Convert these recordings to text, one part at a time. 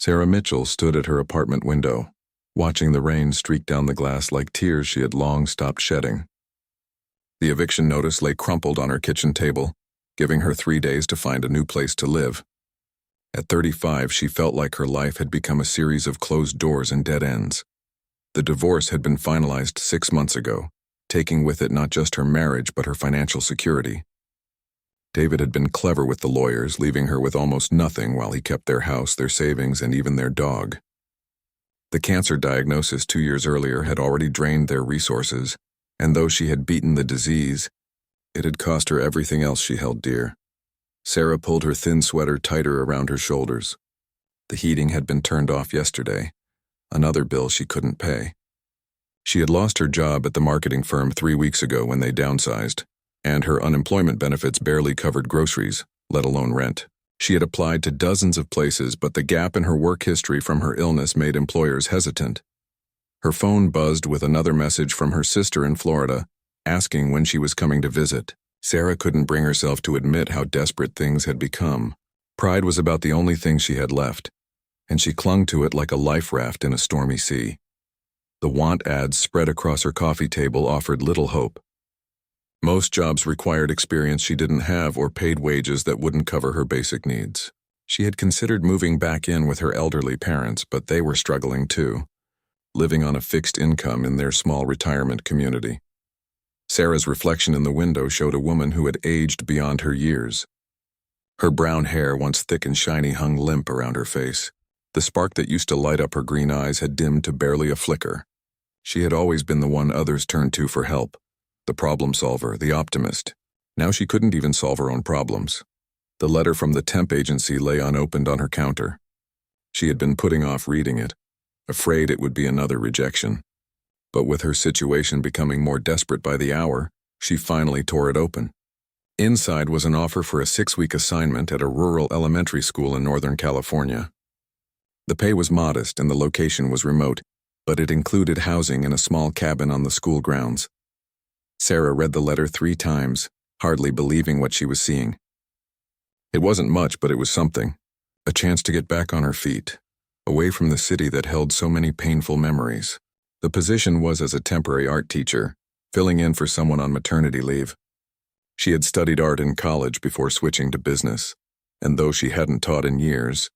Sarah Mitchell stood at her apartment window, watching the rain streak down the glass like tears she had long stopped shedding. The eviction notice lay crumpled on her kitchen table, giving her 3 days to find a new place to live. At 35, she felt like her life had become a series of closed doors and dead ends. The divorce had been finalized 6 months ago, taking with it not just her marriage but her financial security. David had been clever with the lawyers, leaving her with almost nothing while he kept their house, their savings, and even their dog. The cancer diagnosis 2 years earlier had already drained their resources, and though she had beaten the disease, it had cost her everything else she held dear. Sarah pulled her thin sweater tighter around her shoulders. The heating had been turned off yesterday, another bill she couldn't pay. She had lost her job at the marketing firm 3 weeks ago when they downsized, and her unemployment benefits barely covered groceries, let alone rent. She had applied to dozens of places, but the gap in her work history from her illness made employers hesitant. Her phone buzzed with another message from her sister in Florida, asking when she was coming to visit. Sarah couldn't bring herself to admit how desperate things had become. Pride was about the only thing she had left, and she clung to it like a life raft in a stormy sea. The want ads spread across her coffee table offered little hope. Most jobs required experience she didn't have or paid wages that wouldn't cover her basic needs. She had considered moving back in with her elderly parents, but they were struggling too, living on a fixed income in their small retirement community. Sarah's reflection in the window showed a woman who had aged beyond her years. Her brown hair, once thick and shiny, hung limp around her face. The spark that used to light up her green eyes had dimmed to barely a flicker. She had always been the one others turned to for help, the problem solver, the optimist. Now she couldn't even solve her own problems. The letter from the temp agency lay unopened on her counter. She had been putting off reading it, afraid it would be another rejection. But with her situation becoming more desperate by the hour, she finally tore it open. Inside was an offer for a 6-week assignment at a rural elementary school in Northern California. The pay was modest and the location was remote, but it included housing in a small cabin on the school grounds. Sarah read the letter 3 times, hardly believing what she was seeing. It wasn't much, but it was something. A chance to get back on her feet, away from the city that held so many painful memories. The position was as a temporary art teacher, filling in for someone on maternity leave. She had studied art in college before switching to business, and though she hadn't taught in years,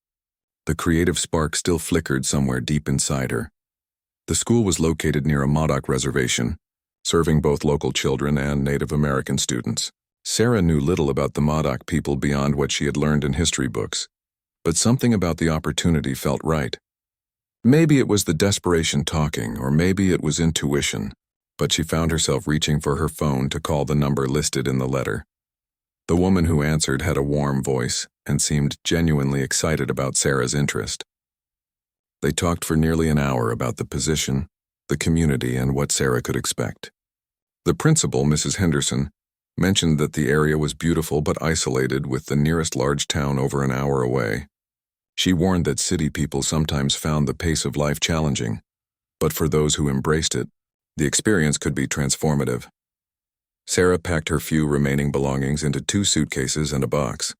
the creative spark still flickered somewhere deep inside her. The school was located near a Modoc reservation, serving both local children and Native American students. Sarah knew little about the Modoc people beyond what she had learned in history books, but something about the opportunity felt right. Maybe it was the desperation talking, or maybe it was intuition, but she found herself reaching for her phone to call the number listed in the letter. The woman who answered had a warm voice and seemed genuinely excited about Sarah's interest. They talked for nearly an hour about the position, the community, and what Sarah could expect. The principal, Mrs. Henderson, mentioned that the area was beautiful but isolated, with the nearest large town over an hour away. She warned that city people sometimes found the pace of life challenging, but for those who embraced it, the experience could be transformative. Sarah packed her few remaining belongings into 2 suitcases and a box.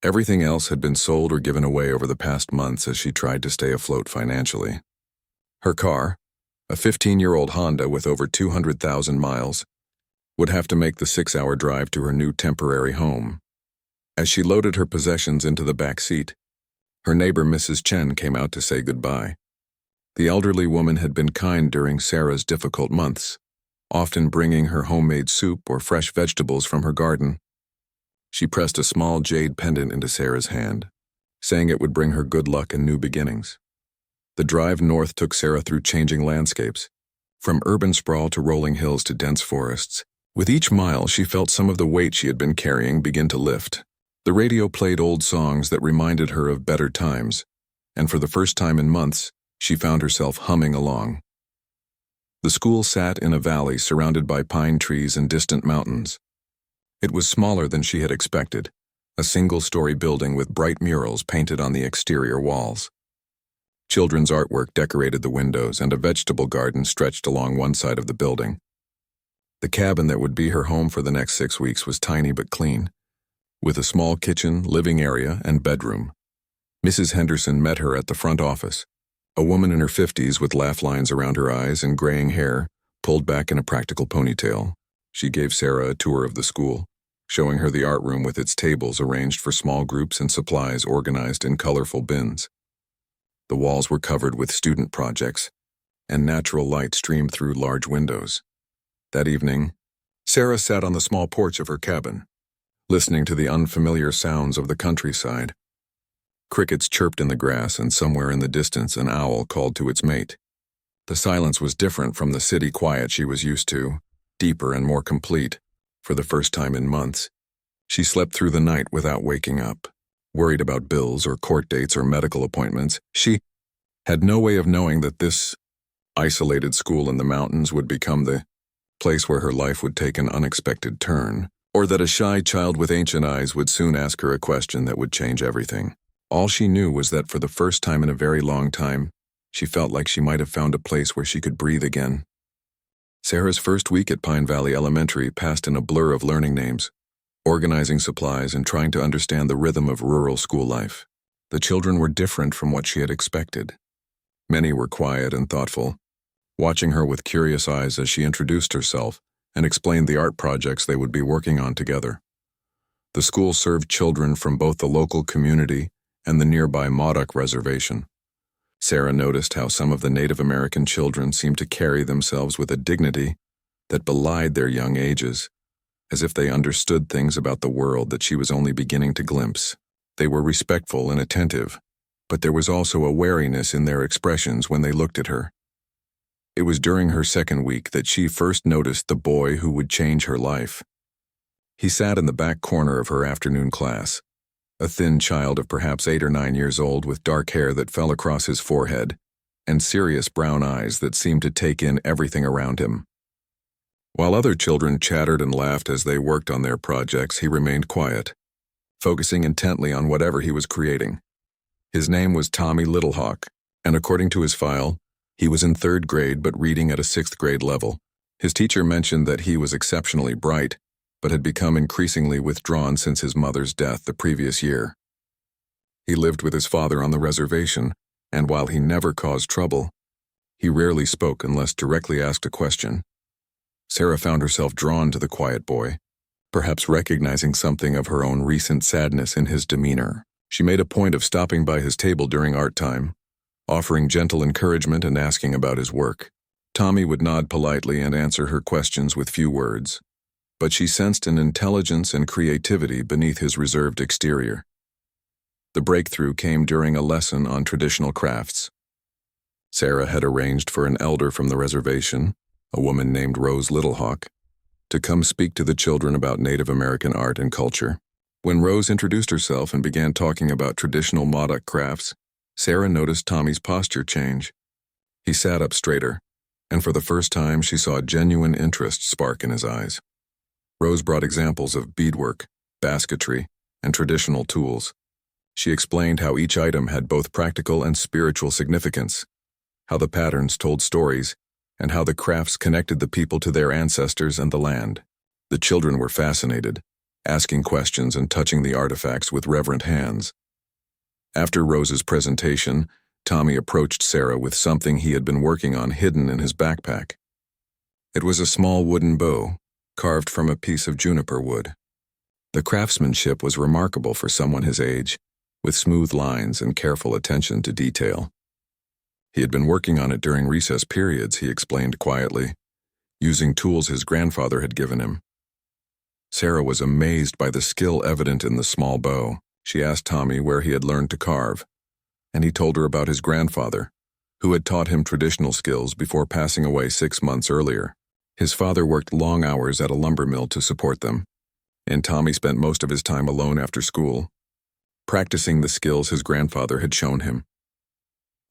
Everything else had been sold or given away over the past months as she tried to stay afloat financially. Her car, a 15-year-old Honda with over 200,000 miles, would have to make the 6-hour drive to her new temporary home. As she loaded her possessions into the back seat, her neighbor Mrs. Chen came out to say goodbye. The elderly woman had been kind during Sarah's difficult months, often bringing her homemade soup or fresh vegetables from her garden. She pressed a small jade pendant into Sarah's hand, saying it would bring her good luck and new beginnings. The drive north took Sarah through changing landscapes, from urban sprawl to rolling hills to dense forests. With each mile, she felt some of the weight she had been carrying begin to lift. The radio played old songs that reminded her of better times, and for the first time in months, she found herself humming along. The school sat in a valley surrounded by pine trees and distant mountains. It was smaller than she had expected, a single-story building with bright murals painted on the exterior walls. Children's artwork decorated the windows, and a vegetable garden stretched along one side of the building. The cabin that would be her home for the next 6 weeks was tiny but clean, with a small kitchen, living area, and bedroom. Mrs. Henderson met her at the front office. A woman in her 50s with laugh lines around her eyes and graying hair, pulled back in a practical ponytail. She gave Sarah a tour of the school, showing her the art room with its tables arranged for small groups and supplies organized in colorful bins. The walls were covered with student projects, and natural light streamed through large windows. That evening, Sarah sat on the small porch of her cabin, listening to the unfamiliar sounds of the countryside. Crickets chirped in the grass, and somewhere in the distance an owl called to its mate. The silence was different from the city quiet she was used to, deeper and more complete. For the first time in months, she slept through the night without waking up. Worried about bills or court dates or medical appointments, she had no way of knowing that this isolated school in the mountains would become the place where her life would take an unexpected turn, or that a shy child with ancient eyes would soon ask her a question that would change everything. All she knew was that for the first time in a very long time, she felt like she might have found a place where she could breathe again. Sarah's first week at Pine Valley Elementary passed in a blur of learning names, organizing supplies, and trying to understand the rhythm of rural school life. The children were different from what she had expected. Many were quiet and thoughtful, watching her with curious eyes as she introduced herself and explained the art projects they would be working on together. The school served children from both the local community and the nearby Modoc reservation. Sarah noticed how some of the Native American children seemed to carry themselves with a dignity that belied their young ages, as if they understood things about the world that she was only beginning to glimpse. They were respectful and attentive, but there was also a wariness in their expressions when they looked at her. It was during her second week that she first noticed the boy who would change her life. He sat in the back corner of her afternoon class, a thin child of perhaps 8 or 9 years old with dark hair that fell across his forehead and serious brown eyes that seemed to take in everything around him. While other children chattered and laughed as they worked on their projects, he remained quiet, focusing intently on whatever he was creating. His name was Tommy Littlehawk, and according to his file, he was in 3rd grade but reading at a 6th grade level. His teacher mentioned that he was exceptionally bright, but had become increasingly withdrawn since his mother's death the previous year. He lived with his father on the reservation, and while he never caused trouble, he rarely spoke unless directly asked a question. Sarah found herself drawn to the quiet boy, perhaps recognizing something of her own recent sadness in his demeanor. She made a point of stopping by his table during art time, offering gentle encouragement and asking about his work. Tommy would nod politely and answer her questions with few words, but she sensed an intelligence and creativity beneath his reserved exterior. The breakthrough came during a lesson on traditional crafts. Sarah had arranged for an elder from the reservation, a woman named Rose Littlehawk, to come speak to the children about Native American art and culture. When Rose introduced herself and began talking about traditional Modoc crafts, Sarah noticed Tommy's posture change. He sat up straighter, and for the first time she saw a genuine interest spark in his eyes. Rose brought examples of beadwork, basketry, and traditional tools. She explained how each item had both practical and spiritual significance, how the patterns told stories, and how the crafts connected the people to their ancestors and the land. The children were fascinated, asking questions and touching the artifacts with reverent hands. After Rose's presentation, Tommy approached Sarah with something he had been working on hidden in his backpack. It was a small wooden bow, carved from a piece of juniper wood. The craftsmanship was remarkable for someone his age, with smooth lines and careful attention to detail. He had been working on it during recess periods, he explained quietly, using tools his grandfather had given him. Sarah was amazed by the skill evident in the small bow. She asked Tommy where he had learned to carve, and he told her about his grandfather, who had taught him traditional skills before passing away 6 months earlier. His father worked long hours at a lumber mill to support them, and Tommy spent most of his time alone after school, practicing the skills his grandfather had shown him.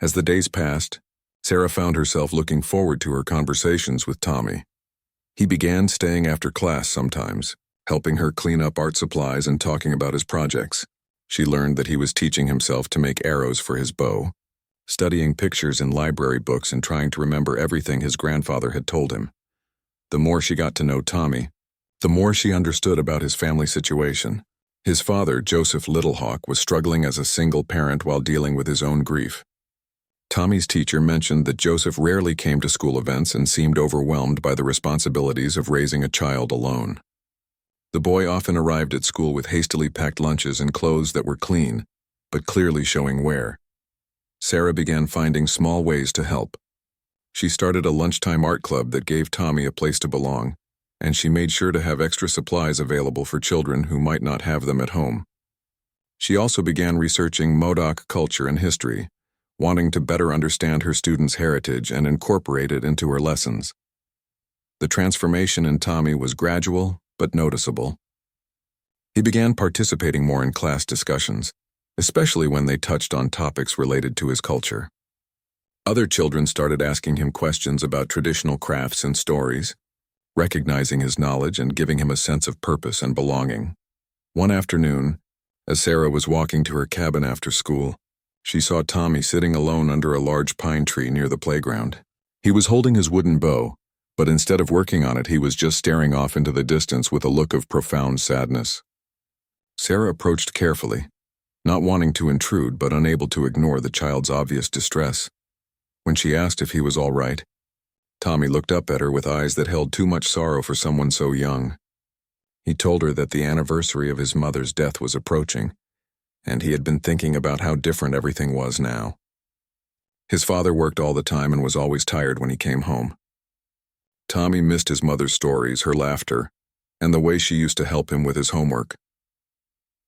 As the days passed, Sarah found herself looking forward to her conversations with Tommy. He began staying after class sometimes, helping her clean up art supplies and talking about his projects. She learned that he was teaching himself to make arrows for his bow, studying pictures in library books and trying to remember everything his grandfather had told him. The more she got to know Tommy, the more she understood about his family situation. His father, Joseph Littlehawk, was struggling as a single parent while dealing with his own grief. Tommy's teacher mentioned that Joseph rarely came to school events and seemed overwhelmed by the responsibilities of raising a child alone. The boy often arrived at school with hastily packed lunches and clothes that were clean, but clearly showing wear. Sarah began finding small ways to help. She started a lunchtime art club that gave Tommy a place to belong, and she made sure to have extra supplies available for children who might not have them at home. She also began researching Modoc culture and history, wanting to better understand her students' heritage and incorporate it into her lessons. The transformation in Tommy was gradual but noticeable. He began participating more in class discussions, especially when they touched on topics related to his culture. Other children started asking him questions about traditional crafts and stories, recognizing his knowledge and giving him a sense of purpose and belonging. One afternoon, as Sarah was walking to her cabin after school, she saw Tommy sitting alone under a large pine tree near the playground. He was holding his wooden bow, but instead of working on it, he was just staring off into the distance with a look of profound sadness. Sarah approached carefully, not wanting to intrude but unable to ignore the child's obvious distress. When she asked if he was all right, Tommy looked up at her with eyes that held too much sorrow for someone so young. He told her that the anniversary of his mother's death was approaching, and he had been thinking about how different everything was now. His father worked all the time and was always tired when he came home. Tommy missed his mother's stories, her laughter, and the way she used to help him with his homework.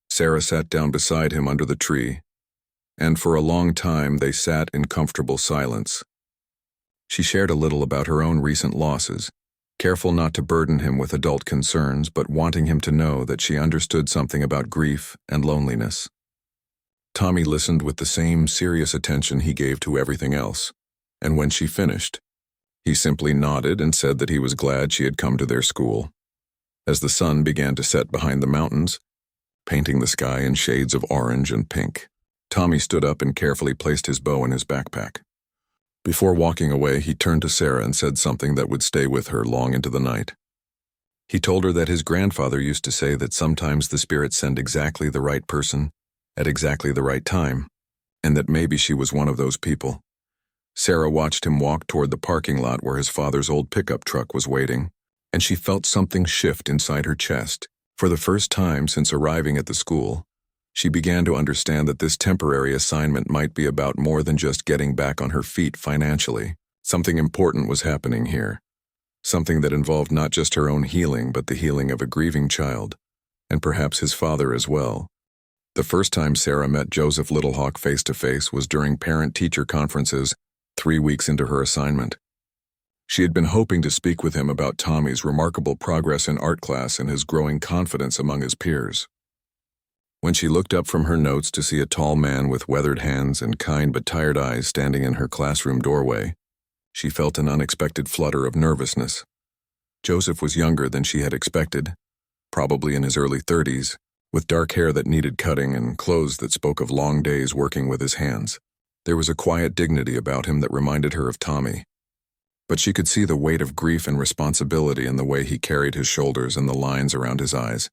Sarah sat down beside him under the tree, and for a long time they sat in comfortable silence. She shared a little about her own recent losses, careful not to burden him with adult concerns, but wanting him to know that she understood something about grief and loneliness. Tommy listened with the same serious attention he gave to everything else, and when she finished, he simply nodded and said that he was glad she had come to their school. As the sun began to set behind the mountains, painting the sky in shades of orange and pink, Tommy stood up and carefully placed his bow in his backpack. Before walking away, he turned to Sarah and said something that would stay with her long into the night. He told her that his grandfather used to say that sometimes the spirits send exactly the right person at exactly the right time, and that maybe she was one of those people. Sarah watched him walk toward the parking lot where his father's old pickup truck was waiting, and she felt something shift inside her chest. For the first time since arriving at the school, she began to understand that this temporary assignment might be about more than just getting back on her feet financially. Something important was happening here. Something that involved not just her own healing, but the healing of a grieving child, and perhaps his father as well. The first time Sarah met Joseph Littlehawk face-to-face was during parent-teacher conferences 3 weeks into her assignment. She had been hoping to speak with him about Tommy's remarkable progress in art class and his growing confidence among his peers. When she looked up from her notes to see a tall man with weathered hands and kind but tired eyes standing in her classroom doorway, she felt an unexpected flutter of nervousness. Joseph was younger than she had expected, probably in his early 30s, with dark hair that needed cutting and clothes that spoke of long days working with his hands. There was a quiet dignity about him that reminded her of Tommy. But she could see the weight of grief and responsibility in the way he carried his shoulders and the lines around his eyes.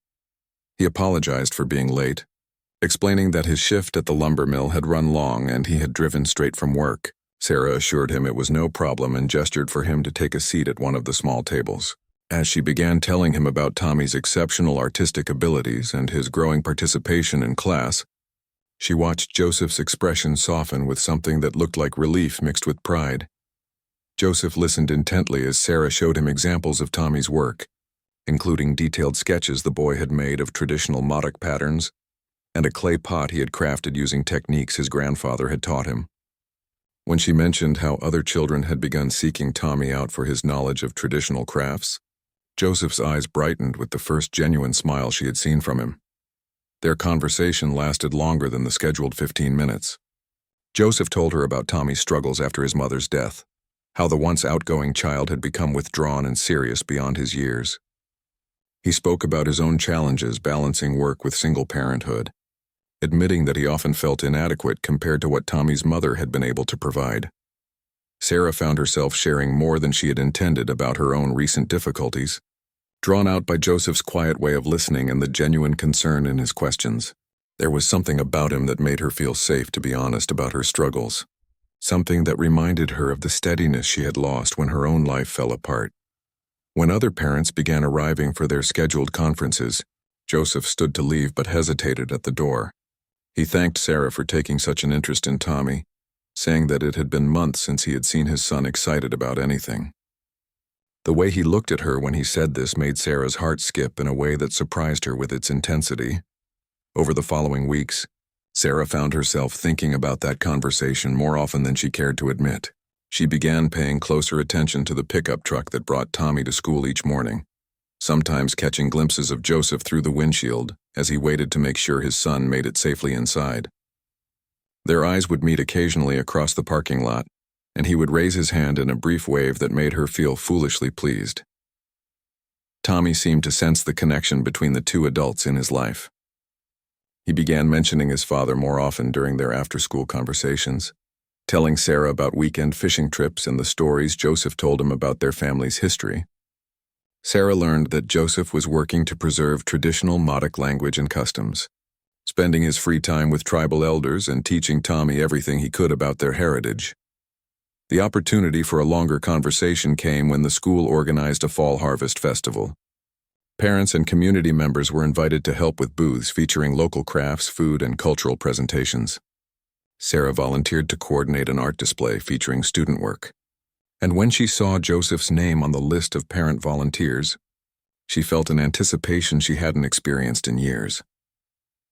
He apologized for being late, explaining that his shift at the lumber mill had run long and he had driven straight from work. Sarah assured him it was no problem and gestured for him to take a seat at one of the small tables. As she began telling him about Tommy's exceptional artistic abilities and his growing participation in class, she watched Joseph's expression soften with something that looked like relief mixed with pride. Joseph listened intently as Sarah showed him examples of Tommy's work, including detailed sketches the boy had made of traditional Modoc patterns and a clay pot he had crafted using techniques his grandfather had taught him. When she mentioned how other children had begun seeking Tommy out for his knowledge of traditional crafts, Joseph's eyes brightened with the first genuine smile she had seen from him. Their conversation lasted longer than the scheduled 15 minutes. Joseph told her about Tommy's struggles after his mother's death, how the once outgoing child had become withdrawn and serious beyond his years. He spoke about his own challenges balancing work with single parenthood, admitting that he often felt inadequate compared to what Tommy's mother had been able to provide. Sarah found herself sharing more than she had intended about her own recent difficulties, drawn out by Joseph's quiet way of listening and the genuine concern in his questions. There was something about him that made her feel safe to be honest about her struggles, something that reminded her of the steadiness she had lost when her own life fell apart. When other parents began arriving for their scheduled conferences, Joseph stood to leave but hesitated at the door. He thanked Sarah for taking such an interest in Tommy, saying that it had been months since he had seen his son excited about anything. The way he looked at her when he said this made Sarah's heart skip in a way that surprised her with its intensity. Over the following weeks, Sarah found herself thinking about that conversation more often than she cared to admit. She began paying closer attention to the pickup truck that brought Tommy to school each morning, sometimes catching glimpses of Joseph through the windshield as he waited to make sure his son made it safely inside. Their eyes would meet occasionally across the parking lot, and he would raise his hand in a brief wave that made her feel foolishly pleased. Tommy seemed to sense the connection between the two adults in his life. He began mentioning his father more often during their after-school conversations, telling Sarah about weekend fishing trips and the stories Joseph told him about their family's history. Sarah learned that Joseph was working to preserve traditional Modoc language and customs, spending his free time with tribal elders and teaching Tommy everything he could about their heritage. The opportunity for a longer conversation came when the school organized a fall harvest festival. Parents and community members were invited to help with booths featuring local crafts, food, and cultural presentations. Sarah volunteered to coordinate an art display featuring student work. And when she saw Joseph's name on the list of parent volunteers, she felt an anticipation she hadn't experienced in years.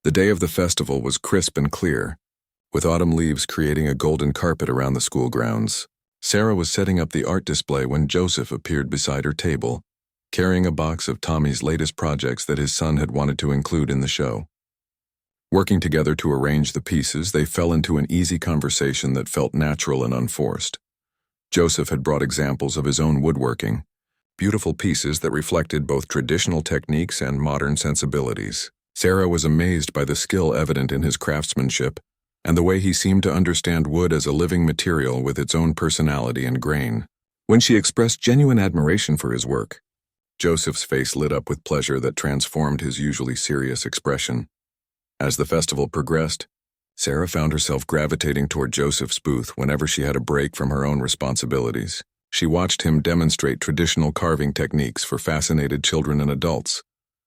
The day of the festival was crisp and clear, with autumn leaves creating a golden carpet around the school grounds. Sarah was setting up the art display when Joseph appeared beside her table, carrying a box of Tommy's latest projects that his son had wanted to include in the show. Working together to arrange the pieces, they fell into an easy conversation that felt natural and unforced. Joseph had brought examples of his own woodworking, beautiful pieces that reflected both traditional techniques and modern sensibilities. Sarah was amazed by the skill evident in his craftsmanship and the way he seemed to understand wood as a living material with its own personality and grain. When she expressed genuine admiration for his work, Joseph's face lit up with pleasure that transformed his usually serious expression. As the festival progressed, Sarah found herself gravitating toward Joseph's booth whenever she had a break from her own responsibilities. She watched him demonstrate traditional carving techniques for fascinated children and adults,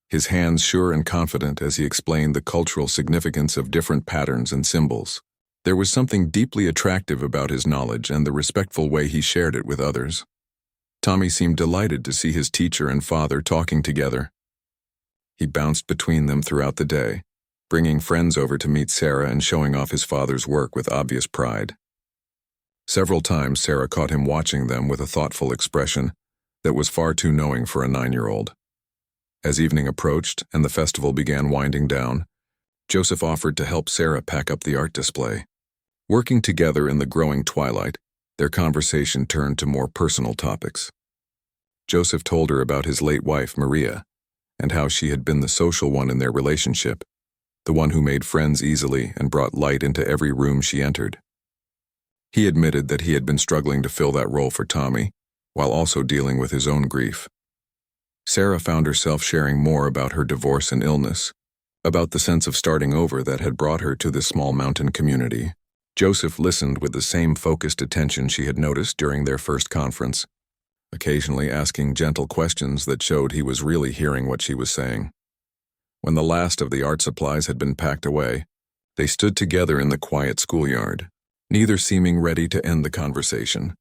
his hands sure and confident as he explained the cultural significance of different patterns and symbols. There was something deeply attractive about his knowledge and the respectful way he shared it with others. Tommy seemed delighted to see his teacher and father talking together. He bounced between them throughout the day, bringing friends over to meet Sarah and showing off his father's work with obvious pride. Several times Sarah caught him watching them with a thoughtful expression that was far too knowing for a 9-year-old. As evening approached and the festival began winding down, Joseph offered to help Sarah pack up the art display. Working together in the growing twilight, their conversation turned to more personal topics. Joseph told her about his late wife, Maria, and how she had been the social one in their relationship, the one who made friends easily and brought light into every room she entered. He admitted that he had been struggling to fill that role for Tommy, while also dealing with his own grief. Sarah found herself sharing more about her divorce and illness, about the sense of starting over that had brought her to this small mountain community. Joseph listened with the same focused attention she had noticed during their first conference, occasionally asking gentle questions that showed he was really hearing what she was saying. When the last of the art supplies had been packed away, they stood together in the quiet schoolyard, neither seeming ready to end the conversation.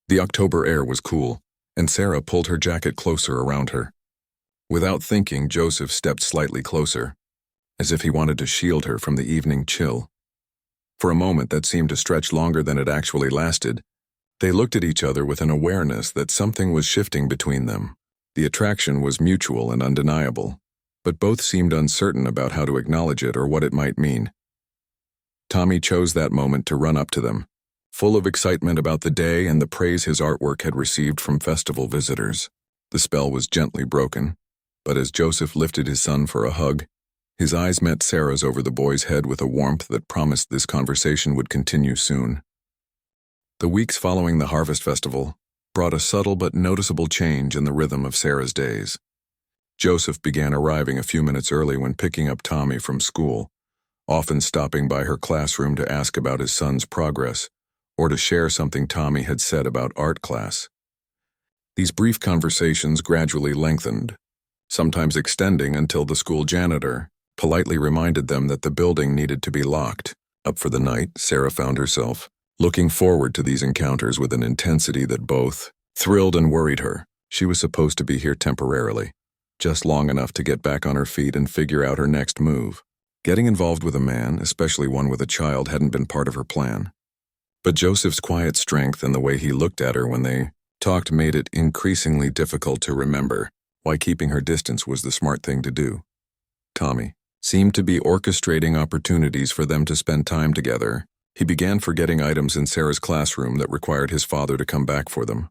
The October air was cool, and Sarah pulled her jacket closer around her. Without thinking, Joseph stepped slightly closer, as if he wanted to shield her from the evening chill. For a moment that seemed to stretch longer than it actually lasted, they looked at each other with an awareness that something was shifting between them. The attraction was mutual and undeniable, but both seemed uncertain about how to acknowledge it or what it might mean. Tommy chose that moment to run up to them, full of excitement about the day and the praise his artwork had received from festival visitors. The spell was gently broken, but as Joseph lifted his son for a hug, his eyes met Sarah's over the boy's head with a warmth that promised this conversation would continue soon. The weeks following the Harvest Festival brought a subtle but noticeable change in the rhythm of Sarah's days. Joseph began arriving a few minutes early when picking up Tommy from school, often stopping by her classroom to ask about his son's progress or to share something Tommy had said about art class. These brief conversations gradually lengthened, sometimes extending until the school janitor politely reminded them that the building needed to be locked. Up for the night, Sarah found herself looking forward to these encounters with an intensity that both thrilled and worried her. She was supposed to be here temporarily, just long enough to get back on her feet and figure out her next move. Getting involved with a man, especially one with a child, hadn't been part of her plan. But Joseph's quiet strength and the way he looked at her when they talked made it increasingly difficult to remember why keeping her distance was the smart thing to do. Tommy seemed to be orchestrating opportunities for them to spend time together. He began forgetting items in Sarah's classroom that required his father to come back for them,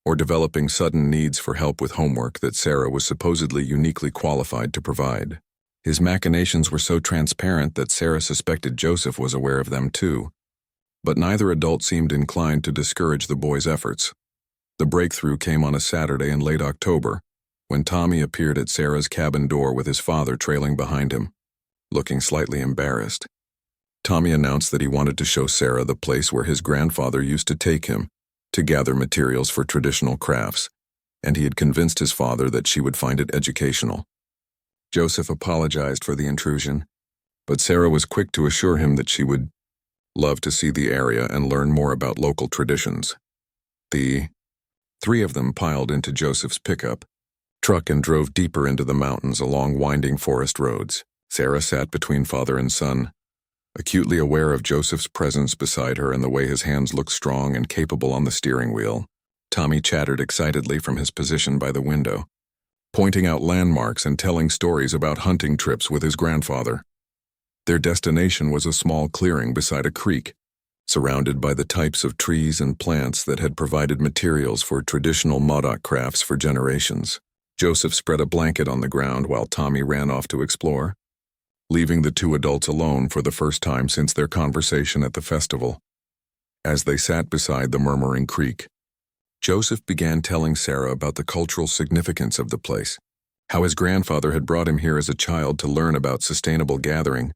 or developing sudden needs for help with homework that Sarah was supposedly uniquely qualified to provide. His machinations were so transparent that Sarah suspected Joseph was aware of them too, but neither adult seemed inclined to discourage the boy's efforts. The breakthrough came on a Saturday in late October, when Tommy appeared at Sarah's cabin door with his father trailing behind him, looking slightly embarrassed. Tommy announced that he wanted to show Sarah the place where his grandfather used to take him to gather materials for traditional crafts, and he had convinced his father that she would find it educational. Joseph apologized for the intrusion, but Sarah was quick to assure him that she would love to see the area and learn more about local traditions. The three of them piled into Joseph's pickup truck and drove deeper into the mountains along winding forest roads. Sarah sat between father and son, acutely aware of Joseph's presence beside her and the way his hands looked strong and capable on the steering wheel. Tommy chattered excitedly from his position by the window, pointing out landmarks and telling stories about hunting trips with his grandfather. Their destination was a small clearing beside a creek, surrounded by the types of trees and plants that had provided materials for traditional Modoc crafts for generations. Joseph spread a blanket on the ground while Tommy ran off to explore, leaving the two adults alone for the first time since their conversation at the festival. As they sat beside the murmuring creek, Joseph began telling Sarah about the cultural significance of the place, how his grandfather had brought him here as a child to learn about sustainable gathering,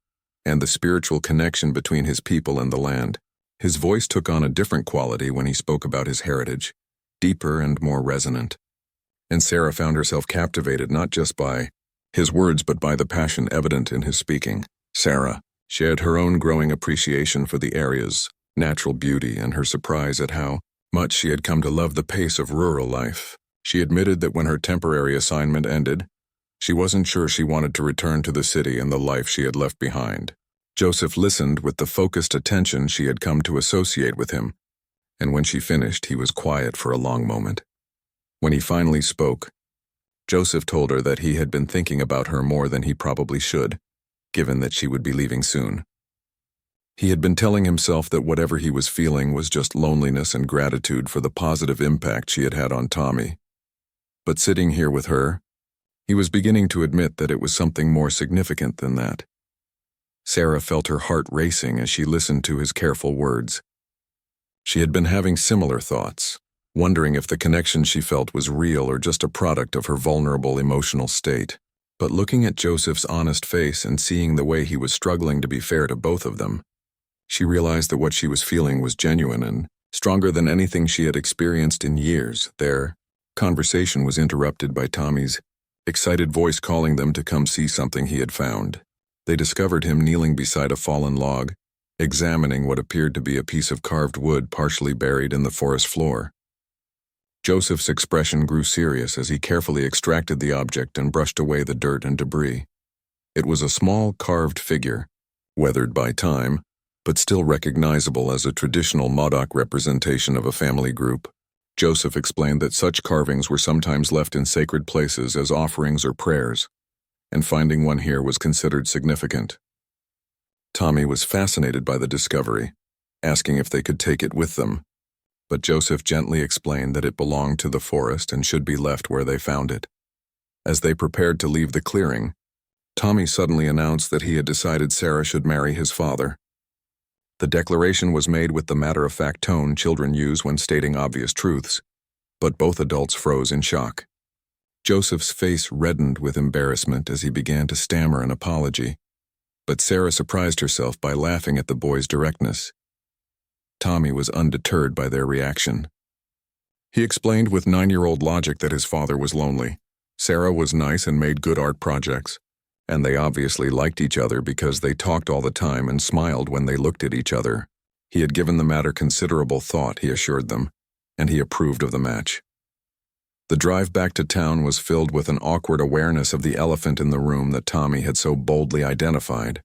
and the spiritual connection between his people and the land. His voice took on a different quality when he spoke about his heritage, deeper and more resonant. And Sarah found herself captivated not just by his words but by the passion evident in his speaking. Sarah shared her own growing appreciation for the area's natural beauty and her surprise at how much she had come to love the pace of rural life. She admitted that when her temporary assignment ended, she wasn't sure she wanted to return to the city and the life she had left behind. Joseph listened with the focused attention she had come to associate with him, and when she finished, he was quiet for a long moment. When he finally spoke, Joseph told her that he had been thinking about her more than he probably should, given that she would be leaving soon. He had been telling himself that whatever he was feeling was just loneliness and gratitude for the positive impact she had had on Tommy. But sitting here with her, he was beginning to admit that it was something more significant than that. Sarah felt her heart racing as she listened to his careful words. She had been having similar thoughts, wondering if the connection she felt was real or just a product of her vulnerable emotional state. But looking at Joseph's honest face and seeing the way he was struggling to be fair to both of them, she realized that what she was feeling was genuine and stronger than anything she had experienced in years. Their conversation was interrupted by Tommy's excited voice calling them to come see something he had found. They discovered him kneeling beside a fallen log, examining what appeared to be a piece of carved wood partially buried in the forest floor. Joseph's expression grew serious as he carefully extracted the object and brushed away the dirt and debris. It was a small carved figure, weathered by time, but still recognizable as a traditional Modoc representation of a family group. Joseph explained that such carvings were sometimes left in sacred places as offerings or prayers, and finding one here was considered significant. Tommy was fascinated by the discovery, asking if they could take it with them, but Joseph gently explained that it belonged to the forest and should be left where they found it. As they prepared to leave the clearing, Tommy suddenly announced that he had decided Sarah should marry his father. The declaration was made with the matter-of-fact tone children use when stating obvious truths, but both adults froze in shock. Joseph's face reddened with embarrassment as he began to stammer an apology, but Sarah surprised herself by laughing at the boy's directness. Tommy was undeterred by their reaction. He explained with 9-year-old logic that his father was lonely. Sarah was nice and made good art projects, and they obviously liked each other because they talked all the time and smiled when they looked at each other. He had given the matter considerable thought, he assured them, and he approved of the match. The drive back to town was filled with an awkward awareness of the elephant in the room that Tommy had so boldly identified.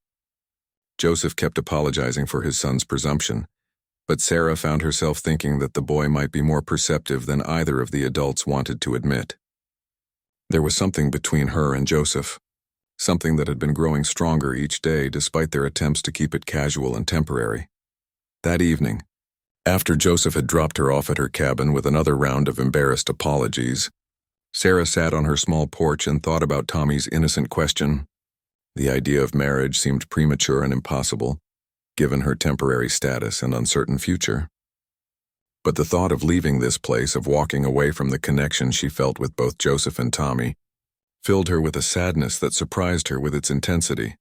Joseph kept apologizing for his son's presumption, but Sarah found herself thinking that the boy might be more perceptive than either of the adults wanted to admit. There was something between her and Joseph, something that had been growing stronger each day despite their attempts to keep it casual and temporary. That evening, after Joseph had dropped her off at her cabin with another round of embarrassed apologies, Sarah sat on her small porch and thought about Tommy's innocent question. The idea of marriage seemed premature and impossible, given her temporary status and uncertain future. But the thought of leaving this place, of walking away from the connection she felt with both Joseph and Tommy, filled her with a sadness that surprised her with its intensity.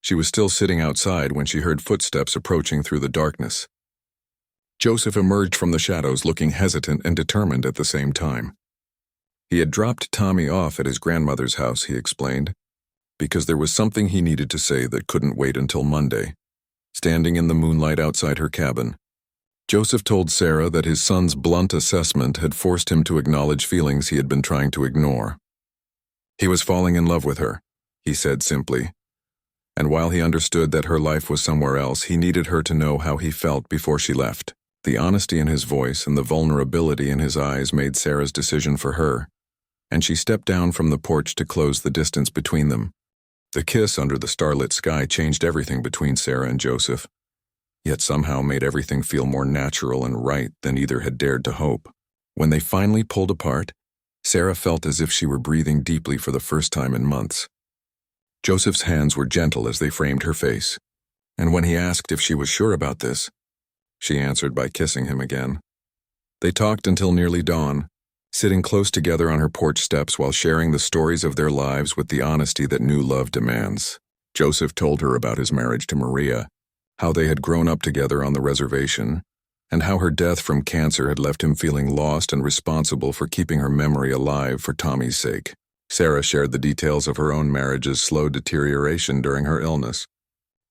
She was still sitting outside when she heard footsteps approaching through the darkness. Joseph emerged from the shadows looking hesitant and determined at the same time. He had dropped Tommy off at his grandmother's house, he explained, because there was something he needed to say that couldn't wait until Monday. Standing in the moonlight outside her cabin, Joseph told Sarah that his son's blunt assessment had forced him to acknowledge feelings he had been trying to ignore. He was falling in love with her, he said simply, and while he understood that her life was somewhere else, he needed her to know how he felt before she left. The honesty in his voice and the vulnerability in his eyes made Sarah's decision for her, and she stepped down from the porch to close the distance between them. The kiss under the starlit sky changed everything between Sarah and Joseph, yet somehow made everything feel more natural and right than either had dared to hope. When they finally pulled apart, Sarah felt as if she were breathing deeply for the first time in months. Joseph's hands were gentle as they framed her face, and when he asked if she was sure about this, she answered by kissing him again. They talked until nearly dawn, sitting close together on her porch steps while sharing the stories of their lives with the honesty that new love demands. Joseph told her about his marriage to Maria, how they had grown up together on the reservation, and how her death from cancer had left him feeling lost and responsible for keeping her memory alive for Tommy's sake. Sarah shared the details of her own marriage's slow deterioration during her illness,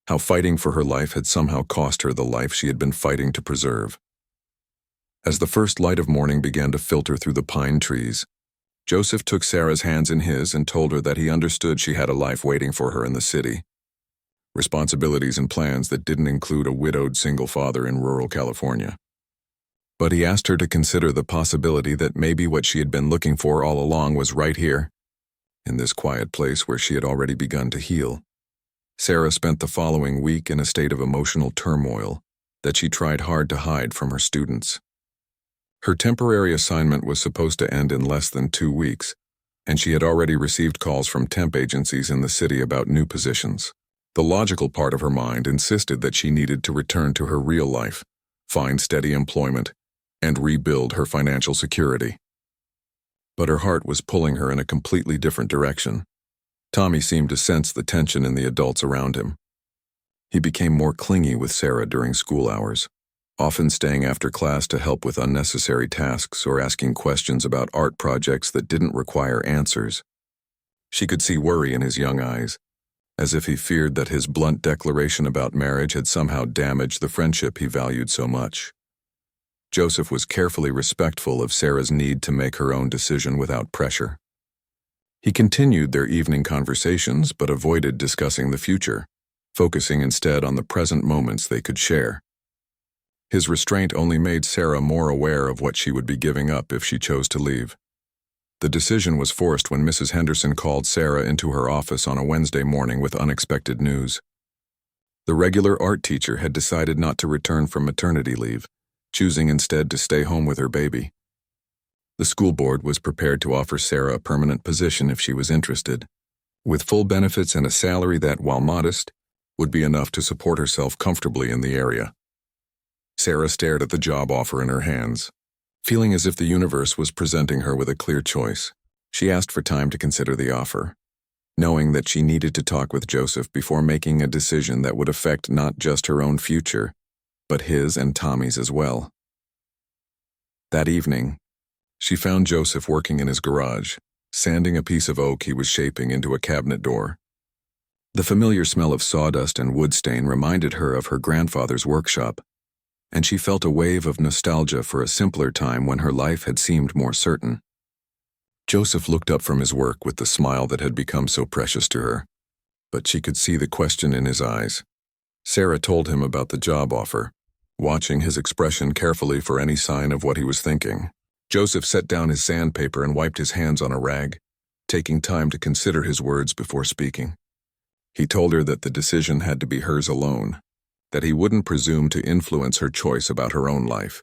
how fighting for her life had somehow cost her the life she had been fighting to preserve. As the first light of morning began to filter through the pine trees, Joseph took Sarah's hands in his and told her that he understood she had a life waiting for her in the city. Responsibilities and plans that didn't include a widowed single father in rural California. But he asked her to consider the possibility that maybe what she had been looking for all along was right here, in this quiet place where she had already begun to heal. Sarah spent the following week in a state of emotional turmoil that she tried hard to hide from her students. Her temporary assignment was supposed to end in less than 2 weeks, and she had already received calls from temp agencies in the city about new positions. The logical part of her mind insisted that she needed to return to her real life, find steady employment, and rebuild her financial security. But her heart was pulling her in a completely different direction. Tommy seemed to sense the tension in the adults around him. He became more clingy with Sarah during school hours, often staying after class to help with unnecessary tasks or asking questions about art projects that didn't require answers. She could see worry in his young eyes, as if he feared that his blunt declaration about marriage had somehow damaged the friendship he valued so much. Joseph was carefully respectful of Sarah's need to make her own decision without pressure. He continued their evening conversations but avoided discussing the future, focusing instead on the present moments they could share. His restraint only made Sarah more aware of what she would be giving up if she chose to leave. The decision was forced when Mrs. Henderson called Sarah into her office on a Wednesday morning with unexpected news. The regular art teacher had decided not to return from maternity leave, choosing instead to stay home with her baby. The school board was prepared to offer Sarah a permanent position if she was interested, with full benefits and a salary that, while modest, would be enough to support herself comfortably in the area. Sarah stared at the job offer in her hands, feeling as if the universe was presenting her with a clear choice. She asked for time to consider the offer, knowing that she needed to talk with Joseph before making a decision that would affect not just her own future, but his and Tommy's as well. That evening, she found Joseph working in his garage, sanding a piece of oak he was shaping into a cabinet door. The familiar smell of sawdust and wood stain reminded her of her grandfather's workshop, and she felt a wave of nostalgia for a simpler time when her life had seemed more certain. Joseph looked up from his work with the smile that had become so precious to her, but she could see the question in his eyes. Sarah told him about the job offer, watching his expression carefully for any sign of what he was thinking. Joseph set down his sandpaper and wiped his hands on a rag, taking time to consider his words before speaking. He told her that the decision had to be hers alone, that he wouldn't presume to influence her choice about her own life,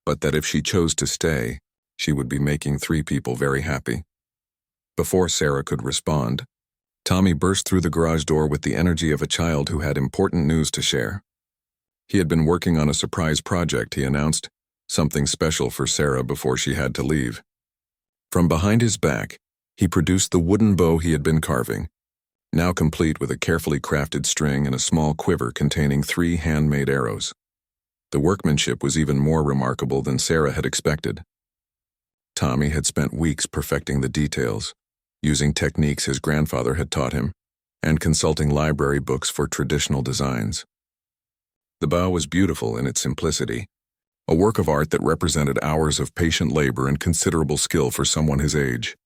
but that if she chose to stay, she would be making 3 people very happy. Before Sarah could respond, Tommy burst through the garage door with the energy of a child who had important news to share. He had been working on a surprise project, he announced, something special for Sarah before she had to leave. From behind his back, he produced the wooden bow he had been carving, now complete with a carefully crafted string and a small quiver containing 3 handmade arrows. The workmanship was even more remarkable than Sarah had expected. Tommy had spent weeks perfecting the details, using techniques his grandfather had taught him, and consulting library books for traditional designs. The bow was beautiful in its simplicity, a work of art that represented hours of patient labor and considerable skill for someone his age.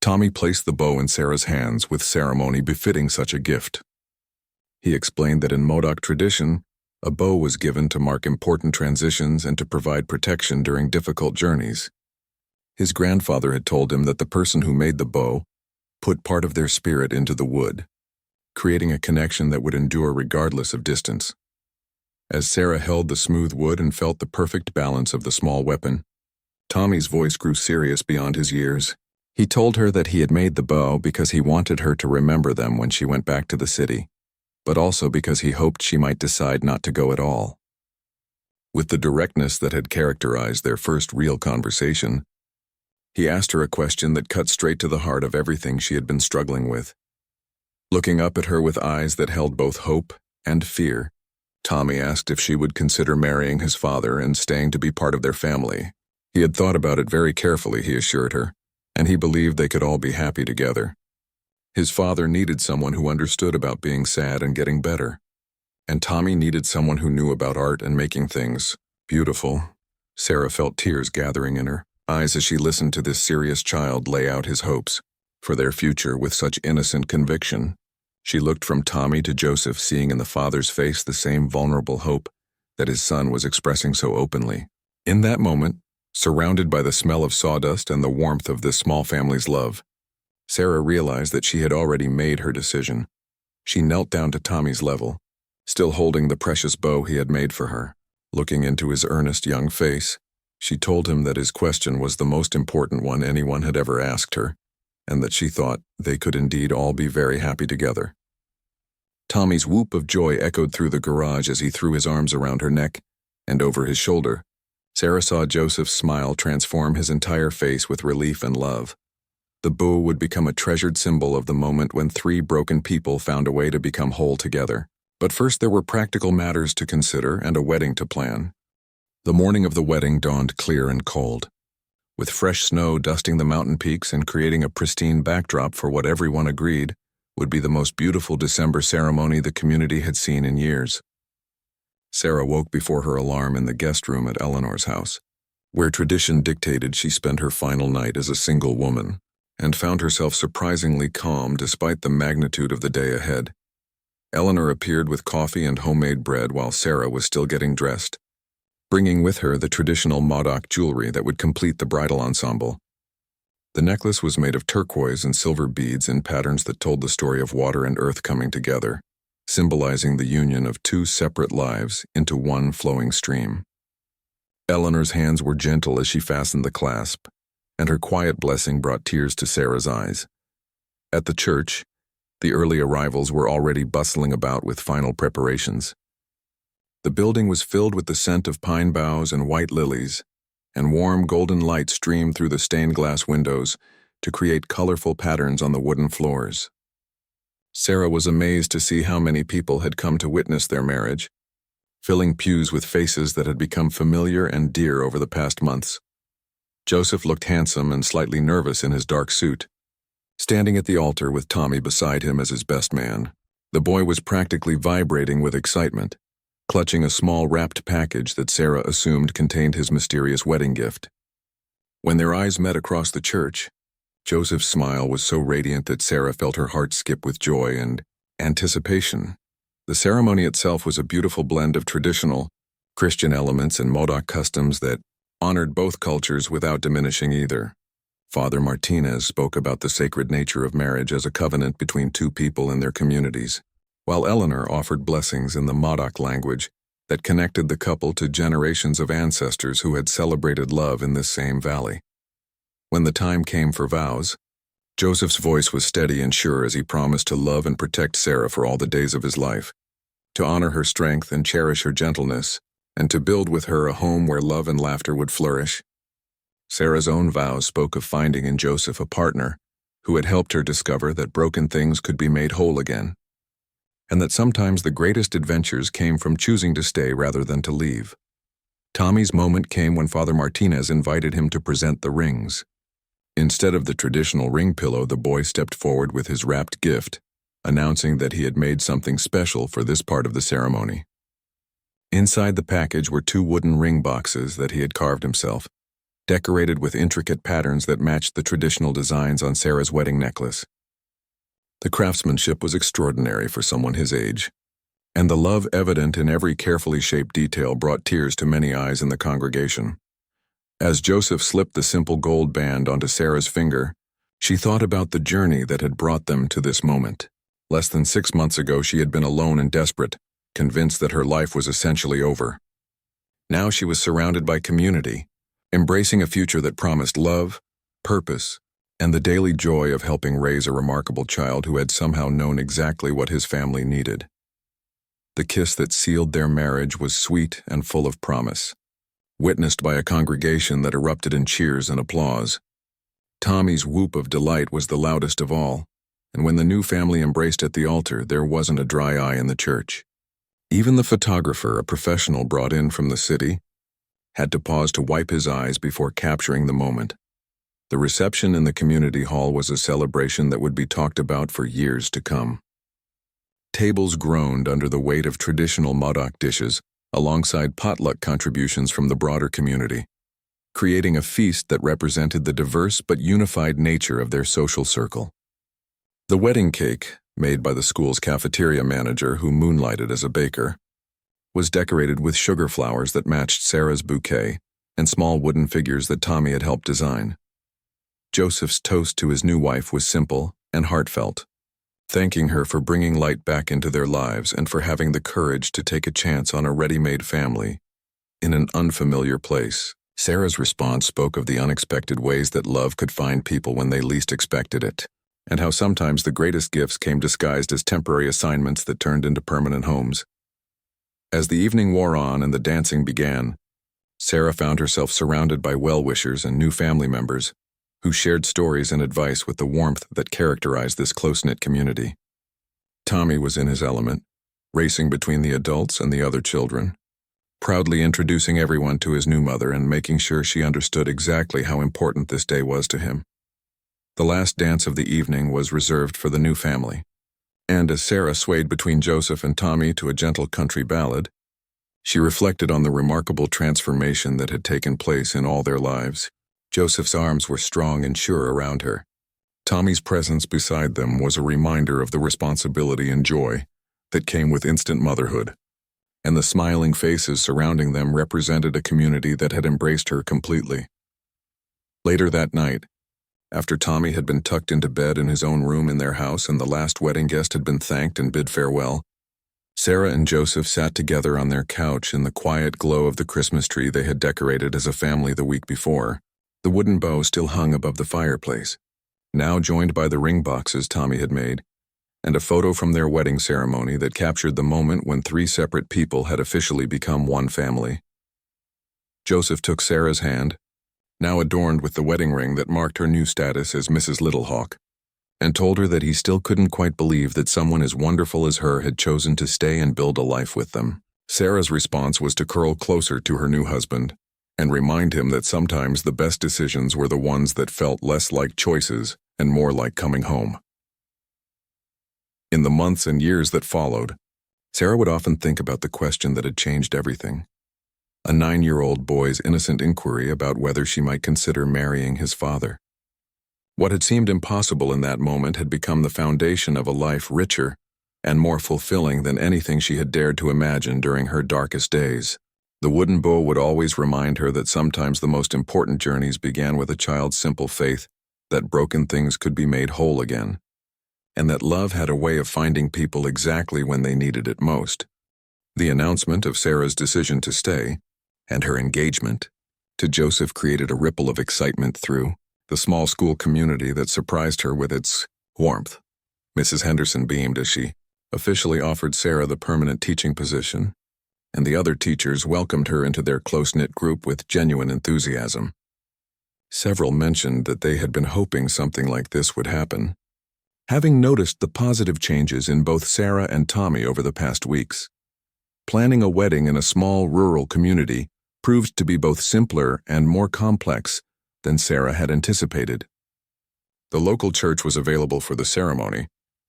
Tommy placed the bow in Sarah's hands with ceremony befitting such a gift. He explained that in Modoc tradition, a bow was given to mark important transitions and to provide protection during difficult journeys. His grandfather had told him that the person who made the bow put part of their spirit into the wood, creating a connection that would endure regardless of distance. As Sarah held the smooth wood and felt the perfect balance of the small weapon, Tommy's voice grew serious beyond his years. He told her that he had made the bow because he wanted her to remember them when she went back to the city, but also because he hoped she might decide not to go at all. With the directness that had characterized their first real conversation, he asked her a question that cut straight to the heart of everything she had been struggling with. Looking up at her with eyes that held both hope and fear, Tommy asked if she would consider marrying his father and staying to be part of their family. He had thought about it very carefully, he assured her, and he believed they could all be happy together. His father needed someone who understood about being sad and getting better, and Tommy needed someone who knew about art and making things beautiful. Sarah felt tears gathering in her eyes as she listened to this serious child lay out his hopes for their future with such innocent conviction. She looked from Tommy to Joseph, seeing in the father's face the same vulnerable hope that his son was expressing so openly. In that moment, surrounded by the smell of sawdust and the warmth of this small family's love, Sarah realized that she had already made her decision. She knelt down to Tommy's level, still holding the precious bow he had made for her. Looking into his earnest young face, she told him that his question was the most important one anyone had ever asked her, and that she thought they could indeed all be very happy together. Tommy's whoop of joy echoed through the garage as he threw his arms around her neck and over his shoulder. Sarah saw Joseph's smile transform his entire face with relief and love. The bow would become a treasured symbol of the moment when 3 broken people found a way to become whole together. But first there were practical matters to consider and a wedding to plan. The morning of the wedding dawned clear and cold, with fresh snow dusting the mountain peaks and creating a pristine backdrop for what everyone agreed would be the most beautiful December ceremony the community had seen in years. Sarah woke before her alarm in the guest room at Eleanor's house, where tradition dictated she spend her final night as a single woman, and found herself surprisingly calm despite the magnitude of the day ahead. Eleanor appeared with coffee and homemade bread while Sarah was still getting dressed, bringing with her the traditional Modoc jewelry that would complete the bridal ensemble. The necklace was made of turquoise and silver beads in patterns that told the story of water and earth coming together, symbolizing the union of 2 separate lives into one flowing stream. Eleanor's hands were gentle as she fastened the clasp, and her quiet blessing brought tears to Sarah's eyes. At the church, the early arrivals were already bustling about with final preparations. The building was filled with the scent of pine boughs and white lilies, and warm golden light streamed through the stained glass windows, to create colorful patterns on the wooden floors. Sarah was amazed to see how many people had come to witness their marriage, filling pews with faces that had become familiar and dear over the past months. Joseph looked handsome and slightly nervous in his dark suit, standing at the altar with Tommy beside him as his best man. The boy was practically vibrating with excitement, clutching a small wrapped package that Sarah assumed contained his mysterious wedding gift. When their eyes met across the church, Joseph's smile was so radiant that Sarah felt her heart skip with joy and anticipation. The ceremony itself was a beautiful blend of traditional Christian elements and Modoc customs that honored both cultures without diminishing either. Father Martinez spoke about the sacred nature of marriage as a covenant between two people in their communities, while Eleanor offered blessings in the Modoc language that connected the couple to generations of ancestors who had celebrated love in this same valley. When the time came for vows, Joseph's voice was steady and sure as he promised to love and protect Sarah for all the days of his life, to honor her strength and cherish her gentleness, and to build with her a home where love and laughter would flourish. Sarah's own vows spoke of finding in Joseph a partner who had helped her discover that broken things could be made whole again, and that sometimes the greatest adventures came from choosing to stay rather than to leave. Tommy's moment came when Father Martinez invited him to present the rings. Instead of the traditional ring pillow, the boy stepped forward with his wrapped gift, announcing that he had made something special for this part of the ceremony. Inside the package were 2 wooden ring boxes that he had carved himself, decorated with intricate patterns that matched the traditional designs on Sarah's wedding necklace. The craftsmanship was extraordinary for someone his age, and the love evident in every carefully shaped detail brought tears to many eyes in the congregation. As Joseph slipped the simple gold band onto Sarah's finger, she thought about the journey that had brought them to this moment. Less than 6 months ago, she had been alone and desperate, convinced that her life was essentially over. Now she was surrounded by community, embracing a future that promised love, purpose, and the daily joy of helping raise a remarkable child who had somehow known exactly what his family needed. The kiss that sealed their marriage was sweet and full of promise, witnessed by a congregation that erupted in cheers and applause. Tommy's whoop of delight was the loudest of all, and when the new family embraced at the altar, there wasn't a dry eye in the church. Even the photographer, a professional brought in from the city, had to pause to wipe his eyes before capturing the moment. The reception in the community hall was a celebration that would be talked about for years to come. Tables groaned under the weight of traditional Modoc dishes, alongside potluck contributions from the broader community, creating a feast that represented the diverse but unified nature of their social circle. The wedding cake, made by the school's cafeteria manager who moonlighted as a baker, was decorated with sugar flowers that matched Sarah's bouquet and small wooden figures that Tommy had helped design. Joseph's toast to his new wife was simple and heartfelt, thanking her for bringing light back into their lives and for having the courage to take a chance on a ready-made family in an unfamiliar place. Sarah's response spoke of the unexpected ways that love could find people when they least expected it, and how sometimes the greatest gifts came disguised as temporary assignments that turned into permanent homes. As the evening wore on and the dancing began, Sarah found herself surrounded by well-wishers and new family members who shared stories and advice with the warmth that characterized this close-knit community. Tommy was in his element, racing between the adults and the other children, proudly introducing everyone to his new mother and making sure she understood exactly how important this day was to him. The last dance of the evening was reserved for the new family, and as Sarah swayed between Joseph and Tommy to a gentle country ballad, she reflected on the remarkable transformation that had taken place in all their lives. Joseph's arms were strong and sure around her. Tommy's presence beside them was a reminder of the responsibility and joy that came with instant motherhood, and the smiling faces surrounding them represented a community that had embraced her completely. Later that night, after Tommy had been tucked into bed in his own room in their house and the last wedding guest had been thanked and bid farewell, Sarah and Joseph sat together on their couch in the quiet glow of the Christmas tree they had decorated as a family the week before. The wooden bow still hung above the fireplace, now joined by the ring boxes Tommy had made, and a photo from their wedding ceremony that captured the moment when 3 separate people had officially become one family. Joseph took Sarah's hand, now adorned with the wedding ring that marked her new status as Mrs. Littlehawk, and told her that he still couldn't quite believe that someone as wonderful as her had chosen to stay and build a life with them. Sarah's response was to curl closer to her new husband and remind him that sometimes the best decisions were the ones that felt less like choices and more like coming home. In the months and years that followed, Sarah would often think about the question that had changed everything. A 9-year-old boy's innocent inquiry about whether she might consider marrying his father. What had seemed impossible in that moment had become the foundation of a life richer and more fulfilling than anything she had dared to imagine during her darkest days. The wooden bow would always remind her that sometimes the most important journeys began with a child's simple faith that broken things could be made whole again, and that love had a way of finding people exactly when they needed it most. The announcement of Sarah's decision to stay, and her engagement to Joseph, created a ripple of excitement through the small school community that surprised her with its warmth. Mrs. Henderson beamed as she officially offered Sarah the permanent teaching position, and the other teachers welcomed her into their close-knit group with genuine enthusiasm. Several mentioned that they had been hoping something like this would happen, having noticed the positive changes in both Sarah and Tommy over the past weeks. Planning a wedding in a small rural community proved to be both simpler and more complex than Sarah had anticipated. The local church was available for the ceremony,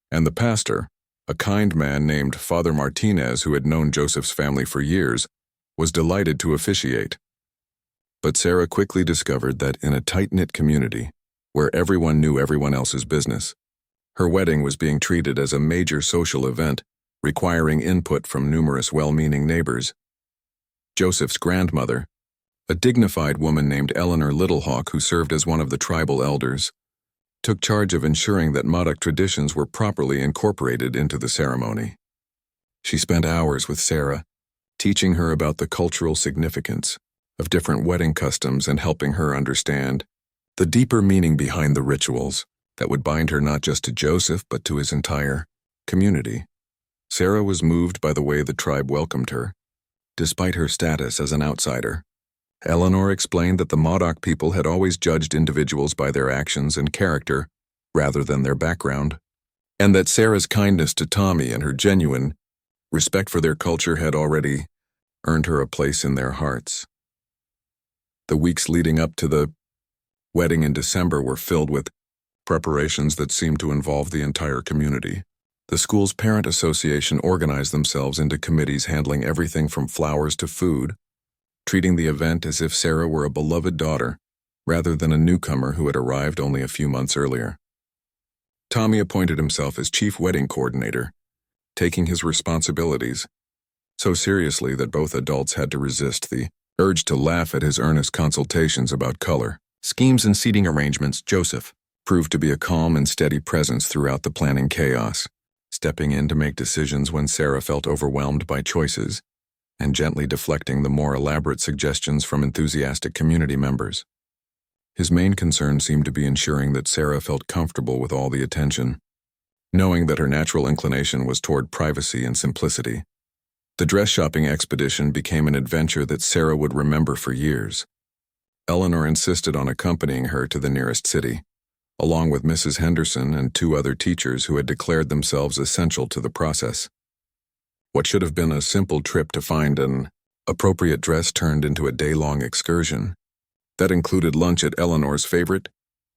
and the pastor, a kind man named Father Martinez who had known Joseph's family for years, was delighted to officiate. But Sarah quickly discovered that in a tight-knit community, where everyone knew everyone else's business, her wedding was being treated as a major social event, requiring input from numerous well-meaning neighbors. Joseph's grandmother, a dignified woman named Eleanor Littlehawk who served as one of the tribal elders, took charge of ensuring that Modoc traditions were properly incorporated into the ceremony. She spent hours with Sarah, teaching her about the cultural significance of different wedding customs and helping her understand the deeper meaning behind the rituals that would bind her not just to Joseph but to his entire community. Sarah was moved by the way the tribe welcomed her, despite her status as an outsider. Eleanor explained that the Modoc people had always judged individuals by their actions and character rather than their background, and that Sarah's kindness to Tommy and her genuine respect for their culture had already earned her a place in their hearts. The weeks leading up to the wedding in December were filled with preparations that seemed to involve the entire community. The school's parent association organized themselves into committees handling everything from flowers to food, treating the event as if Sarah were a beloved daughter rather than a newcomer who had arrived only a few months earlier. Tommy appointed himself as chief wedding coordinator, taking his responsibilities so seriously that both adults had to resist the urge to laugh at his earnest consultations about color, schemes, and seating arrangements. Joseph proved to be a calm and steady presence throughout the planning chaos, stepping in to make decisions when Sarah felt overwhelmed by choices, and gently deflecting the more elaborate suggestions from enthusiastic community members. His main concern seemed to be ensuring that Sarah felt comfortable with all the attention, knowing that her natural inclination was toward privacy and simplicity. The dress shopping expedition became an adventure that Sarah would remember for years. Eleanor insisted on accompanying her to the nearest city, along with Mrs. Henderson and 2 other teachers who had declared themselves essential to the process. What should have been a simple trip to find an appropriate dress turned into a day-long excursion that included lunch at Eleanor's favorite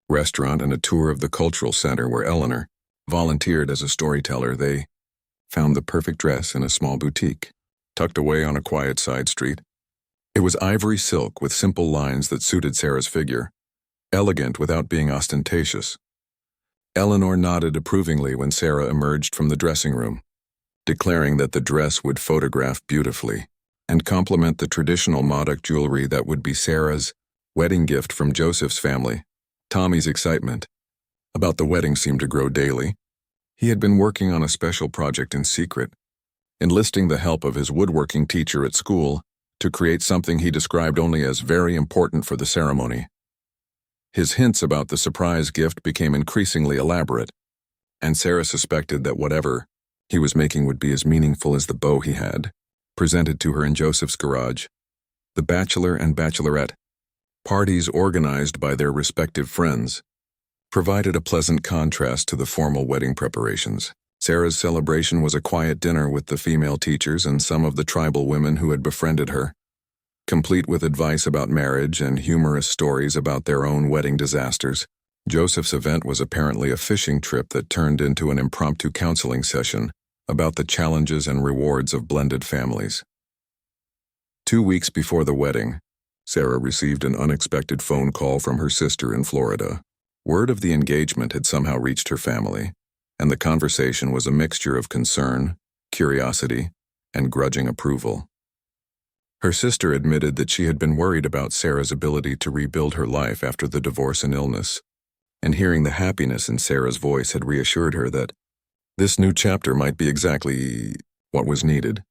restaurant and a tour of the cultural center where Eleanor volunteered as a storyteller. They found the perfect dress in a small boutique, tucked away on a quiet side street. It was ivory silk with simple lines that suited Sarah's figure, elegant without being ostentatious. Eleanor nodded approvingly when Sarah emerged from the dressing room, declaring that the dress would photograph beautifully and complement the traditional Modoc jewelry that would be Sarah's wedding gift from Joseph's family. Tommy's excitement about the wedding seemed to grow daily. He had been working on a special project in secret, enlisting the help of his woodworking teacher at school to create something he described only as very important for the ceremony. His hints about the surprise gift became increasingly elaborate, and Sarah suspected that whatever he was making would be as meaningful as the bow he had presented to her in Joseph's garage. The bachelor and bachelorette Parties organized by their respective friends provided a pleasant contrast to the formal wedding preparations. Sarah's celebration was a quiet dinner with the female teachers and some of the tribal women who had befriended her, complete with advice about marriage and humorous stories about their own wedding disasters. Joseph's event was apparently a fishing trip that turned into an impromptu counseling session about the challenges and rewards of blended families. 2 weeks before the wedding, Sarah received an unexpected phone call from her sister in Florida. Word of the engagement had somehow reached her family, and the conversation was a mixture of concern, curiosity, and grudging approval. Her sister admitted that she had been worried about Sarah's ability to rebuild her life after the divorce and illness, and hearing the happiness in Sarah's voice had reassured her that this new chapter might be exactly what was needed.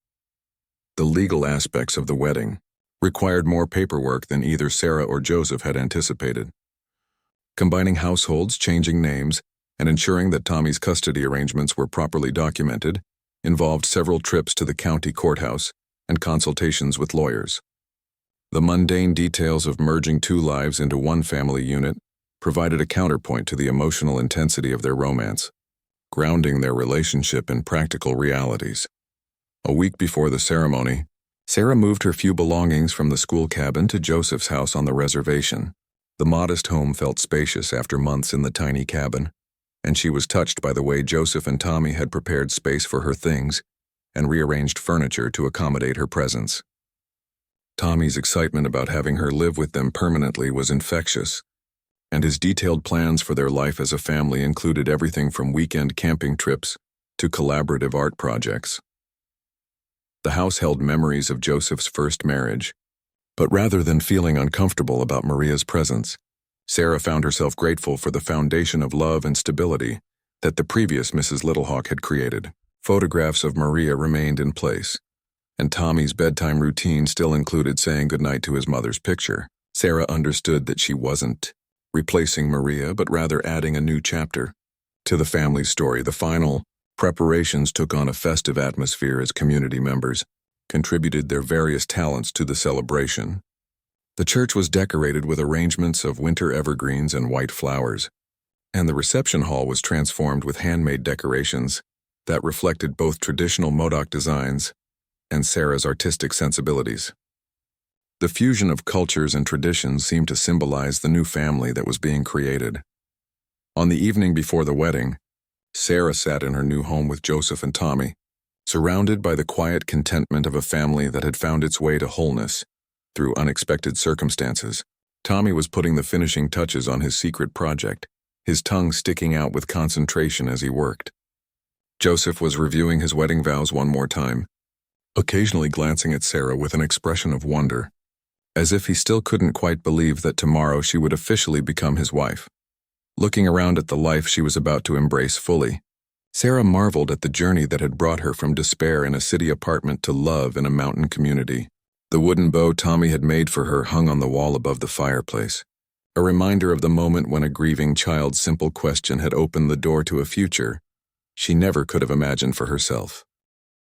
The legal aspects of the wedding required more paperwork than either Sarah or Joseph had anticipated. Combining households, changing names, and ensuring that Tommy's custody arrangements were properly documented involved several trips to the county courthouse and consultations with lawyers. The mundane details of merging 2 lives into one family unit provided a counterpoint to the emotional intensity of their romance, grounding their relationship in practical realities. A week before the ceremony, Sarah moved her few belongings from the school cabin to Joseph's house on the reservation. The modest home felt spacious after months in the tiny cabin, and she was touched by the way Joseph and Tommy had prepared space for her things and rearranged furniture to accommodate her presence. Tommy's excitement about having her live with them permanently was infectious, and his detailed plans for their life as a family included everything from weekend camping trips to collaborative art projects. The house held memories of Joseph's first marriage, but rather than feeling uncomfortable about Maria's presence, Sarah found herself grateful for the foundation of love and stability that the previous Mrs. Littlehawk had created. Photographs of Maria remained in place, and Tommy's bedtime routine still included saying goodnight to his mother's picture. Sarah understood that she wasn't replacing Maria, but rather adding a new chapter to the family's story. The final preparations took on a festive atmosphere as community members contributed their various talents to the celebration. The church was decorated with arrangements of winter evergreens and white flowers, and the reception hall was transformed with handmade decorations that reflected both traditional Modoc designs and Sarah's artistic sensibilities. The fusion of cultures and traditions seemed to symbolize the new family that was being created. On the evening before the wedding, Sarah sat in her new home with Joseph and Tommy, surrounded by the quiet contentment of a family that had found its way to wholeness through unexpected circumstances. Tommy was putting the finishing touches on his secret project, his tongue sticking out with concentration as he worked. Joseph was reviewing his wedding vows one more time, occasionally glancing at Sarah with an expression of wonder, as if he still couldn't quite believe that tomorrow she would officially become his wife. Looking around at the life she was about to embrace fully, Sarah marveled at the journey that had brought her from despair in a city apartment to love in a mountain community. The wooden bow Tommy had made for her hung on the wall above the fireplace, a reminder of the moment when a grieving child's simple question had opened the door to a future she never could have imagined for herself.